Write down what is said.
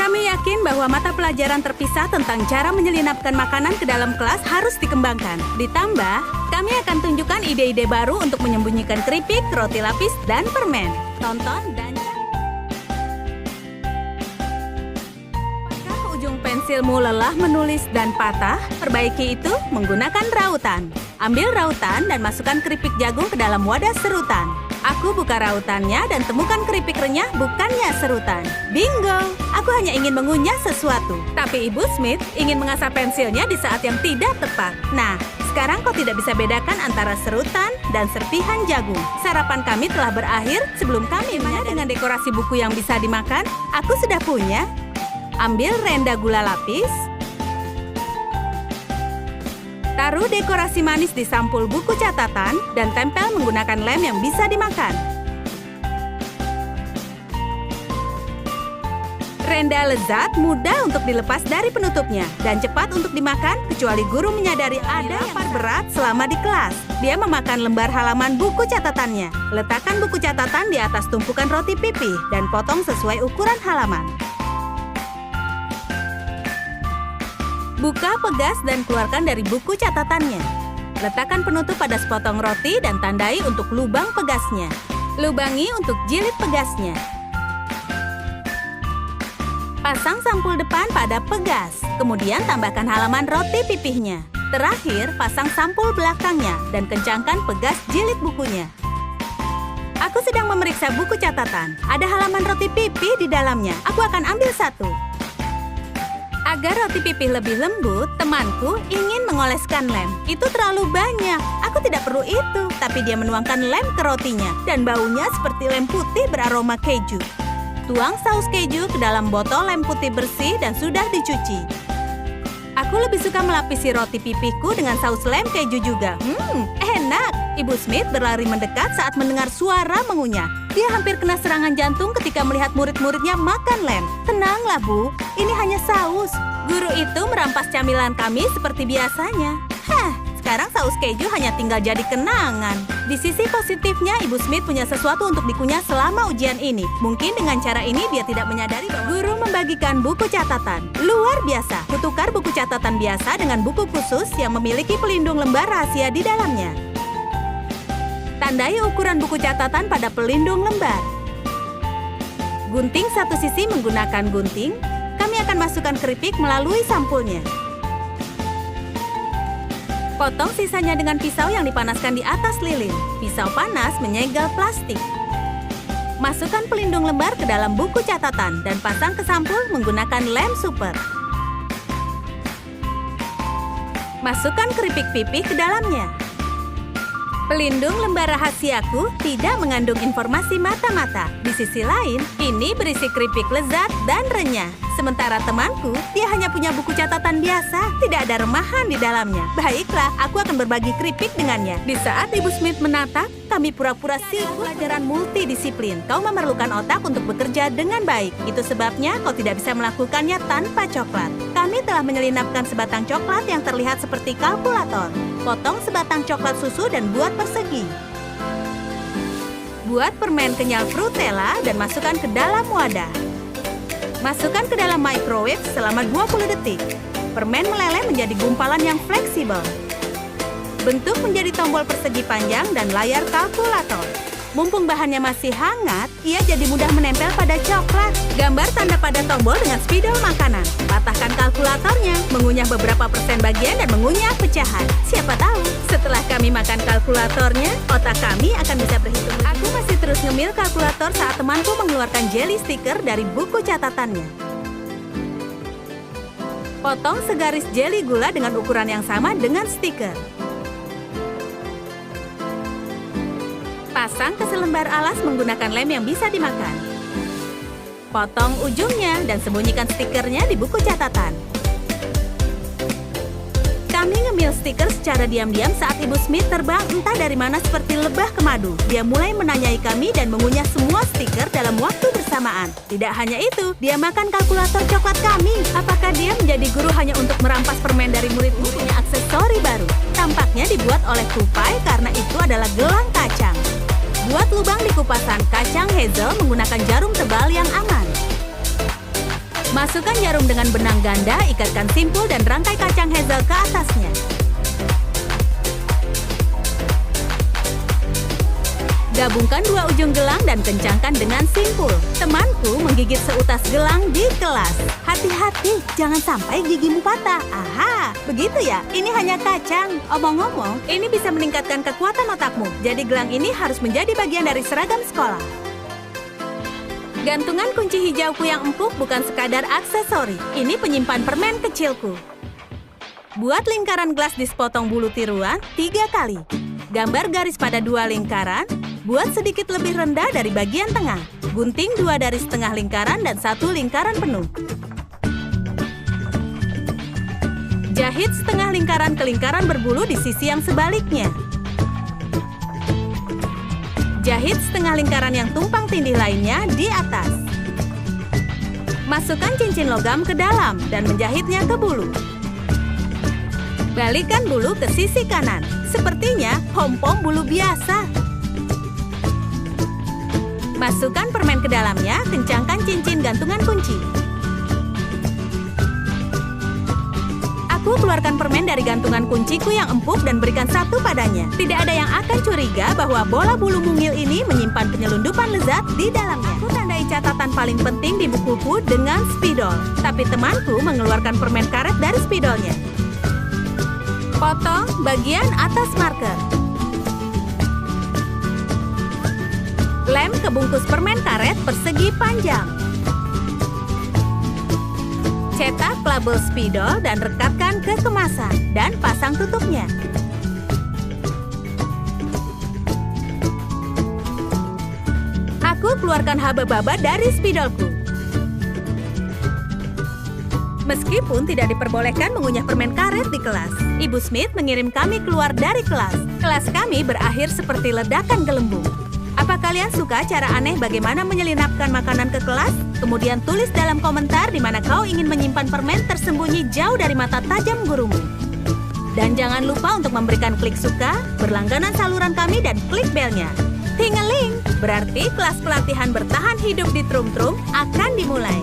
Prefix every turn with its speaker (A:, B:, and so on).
A: Kami yakin bahwa mata pelajaran terpisah tentang cara menyelinapkan makanan ke dalam kelas harus dikembangkan. Ditambah, kami akan tunjukkan ide-ide baru untuk menyembunyikan keripik, roti lapis, dan permen. Tonton dan apakah ujung pensilmu lelah menulis dan patah? Perbaiki itu menggunakan rautan. Ambil rautan dan masukkan keripik jagung ke dalam wadah serutan. Aku buka rautannya dan temukan keripik renyah bukannya serutan. Bingo! Aku hanya ingin mengunyah sesuatu. Tapi Ibu Smith ingin mengasah pensilnya di saat yang tidak tepat. Nah, sekarang kau tidak bisa bedakan antara serutan dan serpihan jagung. Sarapan kami telah berakhir sebelum kami dengan dekorasi buku yang bisa dimakan. Aku sudah punya. Ambil renda gula lapis. Taruh dekorasi manis di sampul buku catatan dan tempel menggunakan lem yang bisa dimakan. Renda lezat mudah untuk dilepas dari penutupnya dan cepat untuk dimakan kecuali guru menyadari ada lapar berat selama di kelas. Dia memakan lembar halaman buku catatannya. Letakkan buku catatan di atas tumpukan roti pipih dan potong sesuai ukuran halaman. Buka pegas dan keluarkan dari buku catatannya. Letakkan penutup pada sepotong roti dan tandai untuk lubang pegasnya. Lubangi untuk jilid pegasnya. Pasang sampul depan pada pegas. Kemudian tambahkan halaman roti pipihnya. Terakhir, pasang sampul belakangnya dan kencangkan pegas jilid bukunya. Aku sedang memeriksa buku catatan. Ada halaman roti pipih di dalamnya. Aku akan ambil satu. Agar roti pipih lebih lembut, temanku ingin mengoleskan lem. Itu terlalu banyak. Aku tidak perlu itu. Tapi dia menuangkan lem ke rotinya. Dan baunya seperti lem putih beraroma keju. Tuang saus keju ke dalam botol lem putih bersih dan sudah dicuci. Aku lebih suka melapisi roti pipihku dengan saus lem keju juga. Enak. Ibu Smith berlari mendekat saat mendengar suara mengunyah. Dia hampir kena serangan jantung ketika melihat murid-muridnya makan lem. Tenanglah, Bu. Ini hanya saus. Guru itu merampas camilan kami seperti biasanya. Sekarang saus keju hanya tinggal jadi kenangan. Di sisi positifnya, Ibu Smith punya sesuatu untuk dikunyah selama ujian ini. Mungkin dengan cara ini dia tidak menyadari bahwa guru membagikan buku catatan. Luar biasa. Kutukar buku catatan biasa dengan buku khusus yang memiliki pelindung lembar rahasia di dalamnya. Tandai ukuran buku catatan pada pelindung lembar. Gunting satu sisi menggunakan gunting. Kami akan masukkan keripik melalui sampulnya. Potong sisanya dengan pisau yang dipanaskan di atas lilin. Pisau panas menyegel plastik. Masukkan pelindung lembar ke dalam buku catatan dan pasang ke sampul menggunakan lem super. Masukkan keripik pipih ke dalamnya. Pelindung lembar rahasiaku tidak mengandung informasi mata-mata. Di sisi lain, ini berisi keripik lezat dan renyah. Sementara temanku, dia hanya punya buku catatan biasa. Tidak ada remahan di dalamnya. Baiklah, aku akan berbagi keripik dengannya. Di saat Ibu Smith menatap, kami pura-pura sibuk pelajaran multidisiplin. Kau memerlukan otak untuk bekerja dengan baik. Itu sebabnya kau tidak bisa melakukannya tanpa coklat. Kami telah menyelinapkan sebatang coklat yang terlihat seperti kalkulator. Potong sebatang coklat susu dan buat persegi. Buat permen kenyal Frutella dan masukkan ke dalam wadah. Masukkan ke dalam microwave selama 20 detik. Permen meleleh menjadi gumpalan yang fleksibel. Bentuk menjadi tombol persegi panjang dan layar kalkulator. Mumpung bahannya masih hangat, ia jadi mudah menempel pada coklat. Gambar tanda pada tombol dengan spidol makanan. Patahkan kalkulatornya, mengunyah beberapa persen bagian dan mengunyah pecahan. Siapa tahu, setelah kami makan kalkulatornya, otak kami akan bisa berhitung. Aku masih terus ngemil kalkulator saat temanku mengeluarkan jeli stiker dari buku catatannya. Potong segaris jeli gula dengan ukuran yang sama dengan stiker. Pasang ke selembar alas menggunakan lem yang bisa dimakan. Potong ujungnya dan sembunyikan stikernya di buku catatan. Kami ngemil stiker secara diam-diam saat Ibu Smith terbang entah dari mana seperti lebah ke madu. Dia mulai menanyai kami dan mengunyah semua stiker dalam waktu bersamaan. Tidak hanya itu, dia makan kalkulator coklat kami. Apakah dia menjadi guru hanya untuk merampas permen dari murid-murid? Punya aksesori baru. Tampaknya dibuat oleh tupai karena itu adalah gelang kacang. Buat lubang di kupasan kacang hazel menggunakan jarum tebal yang aman. Masukkan jarum dengan benang ganda, ikatkan simpul dan rangkai kacang hazel ke atasnya. Gabungkan dua ujung gelang dan kencangkan dengan simpul. Temanku menggigit seutas gelang di kelas. Hati-hati, jangan sampai gigimu patah. Aha, begitu ya? Ini hanya kacang. Omong-omong, ini bisa meningkatkan kekuatan otakmu. Jadi gelang ini harus menjadi bagian dari seragam sekolah. Gantungan kunci hijauku yang empuk bukan sekadar aksesori. Ini penyimpan permen kecilku. Buat lingkaran gelas di sepotong bulu tiruan 3 kali. Gambar garis pada 2 lingkaran. Buat sedikit lebih rendah dari bagian tengah. Gunting 2 dari setengah lingkaran dan 1 lingkaran penuh. Jahit setengah lingkaran ke lingkaran berbulu di sisi yang sebaliknya. Jahit setengah lingkaran yang tumpang tindih lainnya di atas. Masukkan cincin logam ke dalam dan menjahitnya ke bulu. Balikkan bulu ke sisi kanan. Sepertinya pom-pom bulu biasa. Masukkan permen ke dalamnya, kencangkan cincin gantungan kunci. Aku keluarkan permen dari gantungan kunciku yang empuk dan berikan satu padanya. Tidak ada yang akan curiga bahwa bola bulu mungil ini menyimpan penyelundupan lezat di dalamnya. Aku tandai catatan paling penting di bukuku dengan spidol. Tapi temanku mengeluarkan permen karet dari spidolnya. Potong bagian atas marker. Lem ke bungkus permen karet persegi panjang. Cetak label spidol dan rekatkan ke kemasan dan pasang tutupnya. Aku keluarkan haba-haba dari spidolku. Meskipun tidak diperbolehkan mengunyah permen karet di kelas, Ibu Smith mengirim kami keluar dari kelas. Kelas kami berakhir seperti ledakan gelembung. Apa kalian suka cara aneh bagaimana menyelinapkan makanan ke kelas? Kemudian tulis dalam komentar di mana kau ingin menyimpan permen tersembunyi jauh dari mata tajam gurumu. Dan jangan lupa untuk memberikan klik suka, berlangganan saluran kami, dan klik belnya. Tingeling, berarti kelas pelatihan bertahan hidup di Trum Trum akan dimulai.